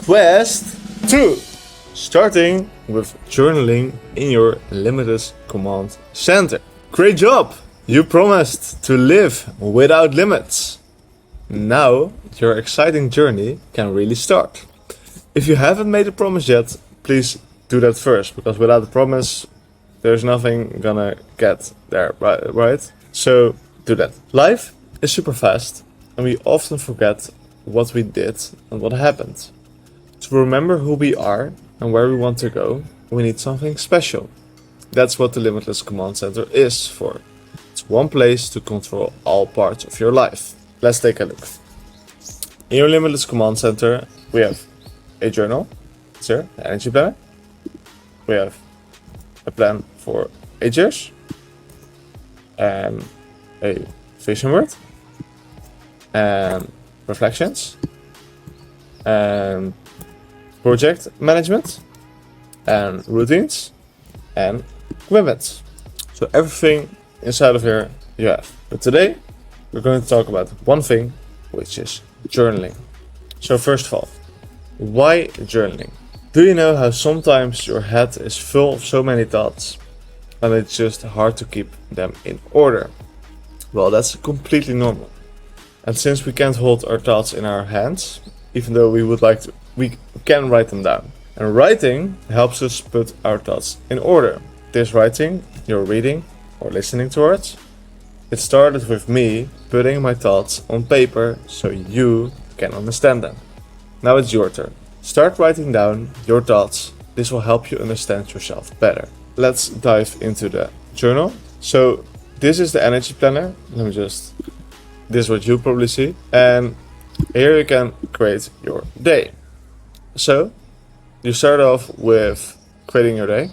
Quest 2. Starting with journaling in your Limitless Command Center. Great job! You promised to live without limits. Now your exciting journey can really start. If you haven't made a promise yet, please do that first, because without a promise, there's nothing gonna get there, right? So do that. Life is super fast, and we often forget what we did and what happened. To remember who we are and where we want to go, we need something special. That's what the Limitless Command Center is for. It's one place to control all parts of your life. Let's take a look. In your Limitless Command Center, we have a journal. It's here, the energy planner. We have a plan for 8 years. And a vision board. And reflections. And project management. And routines. And commitments. So everything inside of here you have. But today we're going to talk about one thing, which is journaling. So first of all, why journaling? Do you know how sometimes your head is full of so many thoughts and it's just hard to keep them in order? Well, that's completely normal. And since we can't hold our thoughts in our hands, even though we would like to, we can write them down. And writing helps us put our thoughts in order. This writing you're reading or listening towards, it started with me putting my thoughts on paper so you can understand them. Now it's your turn. Start writing down your thoughts. This will help you understand yourself better. Let's dive into the journal. So this is the energy planner. This is what you probably see. And here you can create your day. So you start off with creating your day,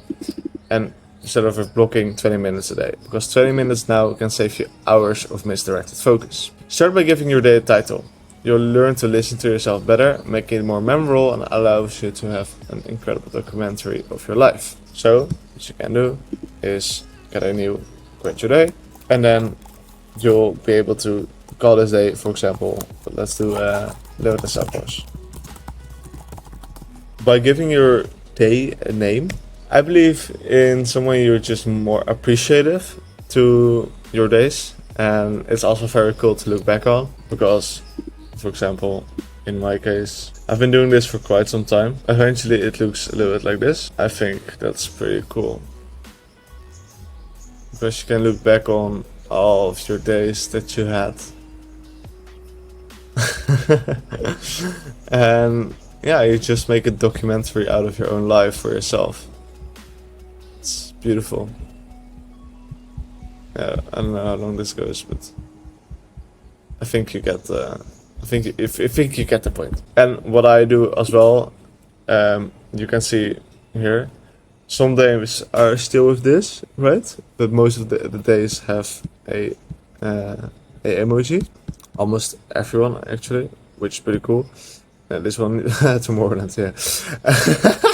and instead of blocking 20 minutes a day, because 20 minutes now can save you hours of misdirected focus. Start by giving your day a title. You'll learn to listen to yourself better, make it more memorable, and allows you to have an incredible documentary of your life. So what you can do is get a new create your day, and then you'll be able to call this day, for example, let's do Limitless Bosch. By giving your day a name, I believe in some way you're just more appreciative to your days, and it's also very cool to look back on, because, for example, in my case, I've been doing this for quite some time. Eventually it looks a little bit like this. I think that's pretty cool, because you can look back on all of your days that you had. And yeah, you just make a documentary out of your own life for yourself. It's beautiful. Yeah, I don't know how long this goes, but I think you get I think you get the point. And what I do as well, you can see here, some days are still with this, right? But most of the days have a emoji. Almost everyone actually, which is pretty cool. This one tomorrow, yeah.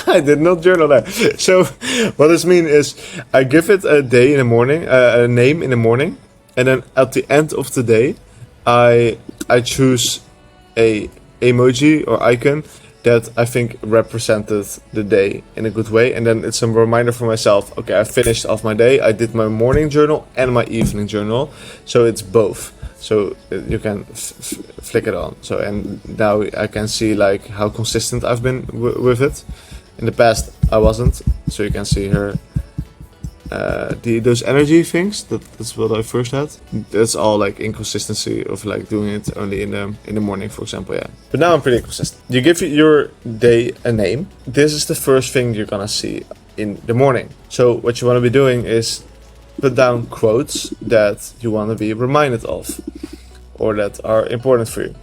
I did not journal that. So what this means is I give it a day in the morning, a name in the morning, and then at the end of the day, I choose a emoji or icon that I think represented the day in a good way, and then it's a reminder for myself. Okay, I finished off my day. I did my morning journal and my evening journal, so it's both. So you can flick it on. So, and now I can see like how consistent I've been with it. In the past I wasn't. So you can see here those energy things. That's what I first had. That's all like inconsistency of like doing it only in the morning, for example. Yeah. But now I'm pretty consistent. You give your day a name. This is the first thing you're gonna see in the morning. So what you want to be doing is put down quotes that you want to be reminded of, or that are important for you.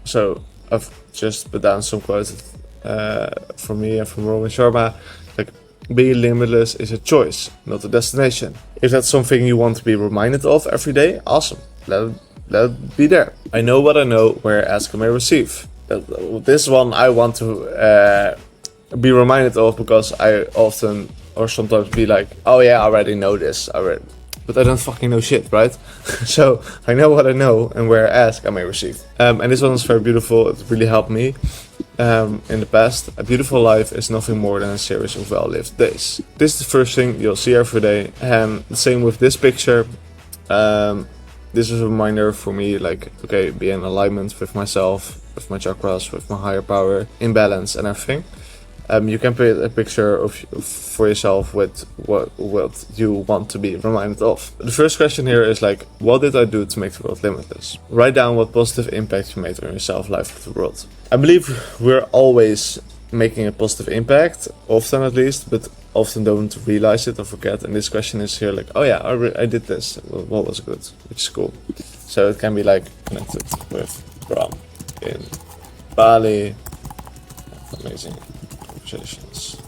So I've just put down some quotes from me and from Roman Sharma, like, being limitless is a choice, not a destination. If that's something you want to be reminded of every day, awesome, let it be there. I know what I know, where ask I may receive. This one I want to be reminded of, because I often or sometimes be like, oh yeah, I already know this. but I don't fucking know shit, right? So I know what I know, and where I ask, I may receive. And this one is very beautiful. It really helped me in the past. A beautiful life is nothing more than a series of well-lived days. This is the first thing you'll see every day, and the same with this picture. This is a reminder for me, like, okay, be in alignment with myself, with my chakras, with my higher power, in balance and everything. You can paint a picture of for yourself with what you want to be reminded of. The first question here is like, what did I do to make the world limitless? Write down what positive impact you made on yourself, life, of the world. I believe we're always making a positive impact, often at least, but often don't realize it or forget. And this question is here like, oh yeah, I did this. Well, what was good? Which is cool. So it can be like connected with Bram in Bali. Amazing conversations.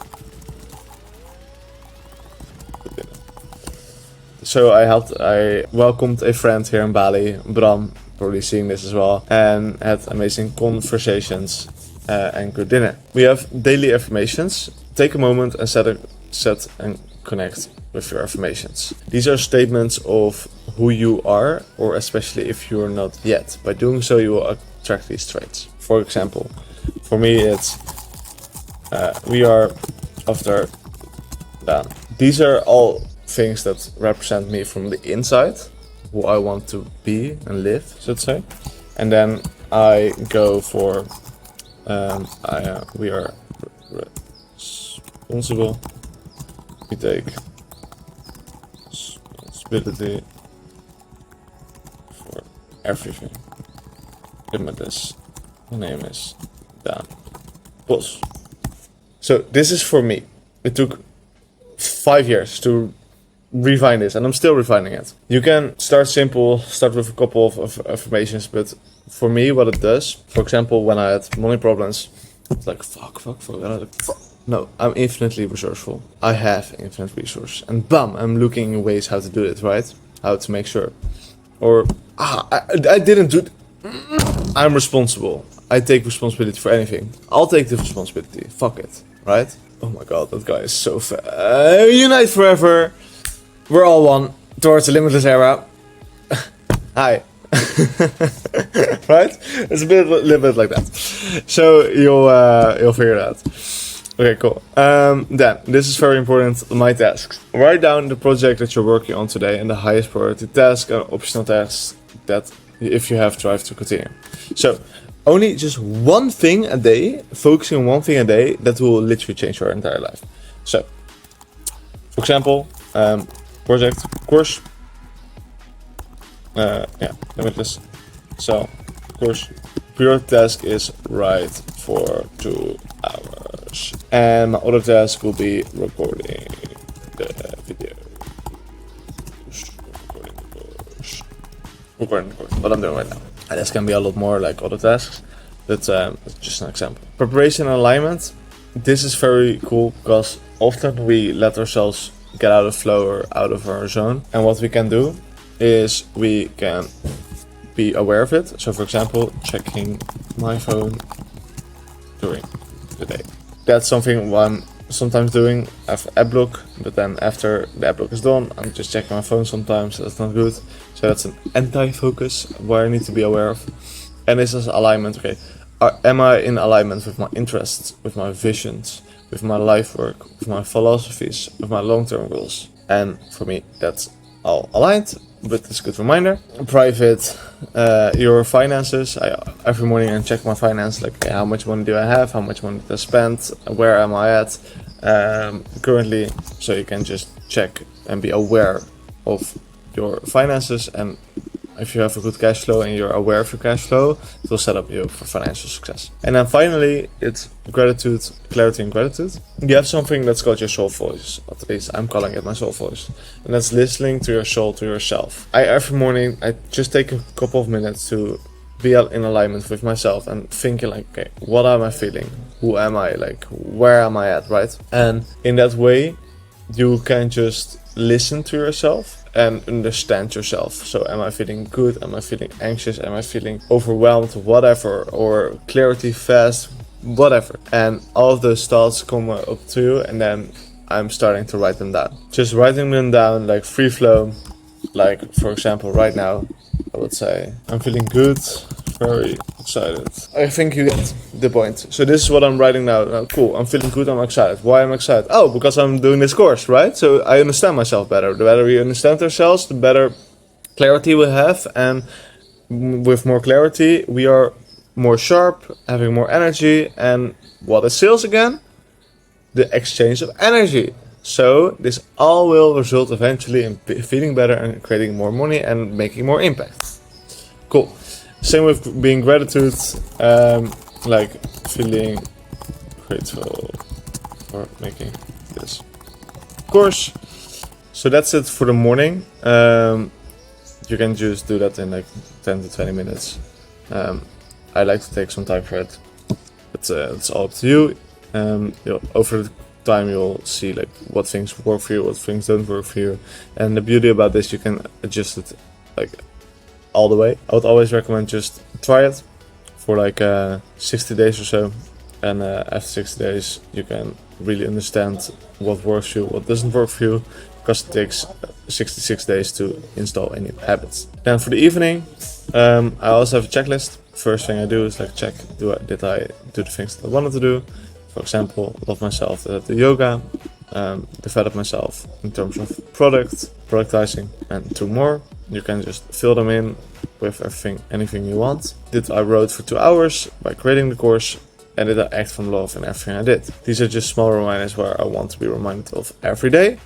So I welcomed a friend here in Bali, Bram, probably seeing this as well, and had amazing conversations and good dinner. We have daily affirmations. Take a moment and set and connect with your affirmations. These are statements of who you are, or especially if you're not yet. By doing so, you will attract these traits. For example, for me it's we are after Daan. These are all things that represent me from the inside, who I want to be and live, so to say. And then I go for we are responsible. We take responsibility for everything. Limitless. My name is Daan. Bosch. So this is for me. It took 5 years to refine this, and I'm still refining it. You can start simple, start with a couple of affirmations, but for me, what it does, for example, when I had money problems, it's like, fuck. No, I'm infinitely resourceful. I have infinite resource. And bam, I'm looking in ways how to do it, right? How to make sure. Or, I didn't do it. I'm responsible. I take responsibility for anything. I'll take the responsibility. Fuck it, right? Oh my god, that guy is so fat. Unite forever. We're all one towards the limitless era. Hi. Right? It's a little bit like that. So you'll figure it out. Okay, cool. Then, this is very important, my tasks. Write down the project that you're working on today and the highest priority task and optional tasks that if you have drive to continue. So, only just one thing a day, focusing on one thing a day, that will literally change your entire life. So, for example, project, course. Limitless. So, course, priority task is write for 2 hours. And my other task will be recording the video. Recording what I'm doing right now. And this can be a lot more like other tasks, but it's just an example. Preparation and alignment. This is very cool because often we let ourselves get out of flow or out of our zone. And what we can do is we can be aware of it. So for example, checking my phone during the day. That's something I'm sometimes doing after app block, but then after the app block is done, I'm just checking my phone sometimes. That's not good. So that's an anti-focus where I need to be aware of. And this is alignment. Okay, am I in alignment with my interests, with my visions, with my life work, with my philosophies, with my long-term goals? And for me, that's all aligned. But it's a good reminder. Private, your finances. Every morning I check my finance, like okay, how much money do I have, how much money did I spend, where am I at currently. So you can just check and be aware of your finances, and if you have a good cash flow and you're aware of your cash flow, it will set up you for financial success. And then finally, it's gratitude, clarity and gratitude. You have something that's called your soul voice. At least I'm calling it my soul voice. And that's listening to your soul, to yourself. Every morning, I just take a couple of minutes to be in alignment with myself and thinking like, okay, what am I feeling? Who am I? Like, where am I at, right? And in that way, you can just listen to yourself and understand yourself. So am I feeling good? Am I feeling anxious? Am I feeling overwhelmed? Whatever. Or clarity fast? Whatever. And all of those thoughts come up to you, and then I'm starting to write them down. Just writing them down like free flow, Like, for example, right now, I would say, I'm feeling good, very excited. I think you get the point. So this is what I'm writing now. Cool, I'm feeling good, I'm excited. Why am I excited? Oh, because I'm doing this course, right? So I understand myself better. The better we understand ourselves, the better clarity we have. And with more clarity, we are more sharp, having more energy. And what is sales again? The exchange of energy. So this all will result eventually in feeling better and creating more money and making more impact. Cool. Same with being gratitude, like feeling grateful for making this course. So that's it for the morning. You can just do that in like 10 to 20 minutes. I like to take some time for it. But it's all up to you. Over the time you'll see like what things work for you, what things don't work for you. And the beauty about this, you can adjust it like all the way. I would always recommend just try it for like 60 days or so. And after 60 days, you can really understand what works for you, what doesn't work for you, because it takes 66 days to install any habits. Then for the evening, I also have a checklist. First thing I do is like check, did I do the things that I wanted to do? For example, love myself, do yoga, develop myself in terms of productizing, and 2 more. You can just fill them in with anything you want. I wrote for 2 hours by creating the course, and did I act from love in everything I did? These are just small reminders where I want to be reminded of every day.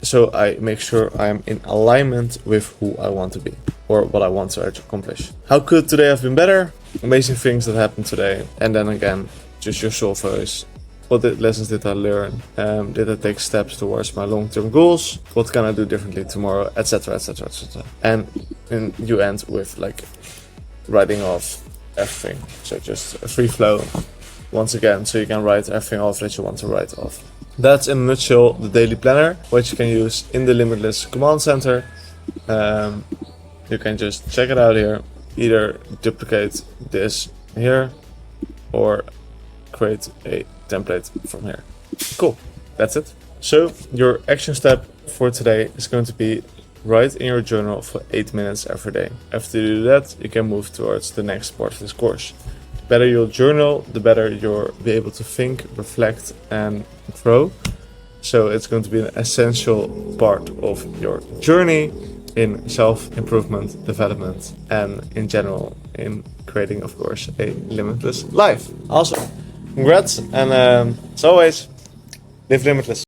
So I make sure I'm in alignment with who I want to be or what I want to accomplish. How could today have been better? Amazing things that happened today. And then again, just your soul voice. What lessons did I learn? Did I take steps towards my long-term goals? What can I do differently tomorrow? Etc, etc, etc. And you end with like writing off everything. So just a free flow once again, so you can write everything off that you want to write off. That's in a nutshell the daily planner, which you can use in the Limitless Command Center. You can just check it out here. Either duplicate this here or create a template from here. Cool, that's it. So your action step for today is going to be write in your journal for 8 minutes every day. After you do that, you can move towards the next part of this course. The better you'll journal, the better you'll be able to think, reflect, and grow. So it's going to be an essential part of your journey in self-improvement, development, and in general in creating, of course, a limitless life. Awesome. Congrats, and as always, live limitless.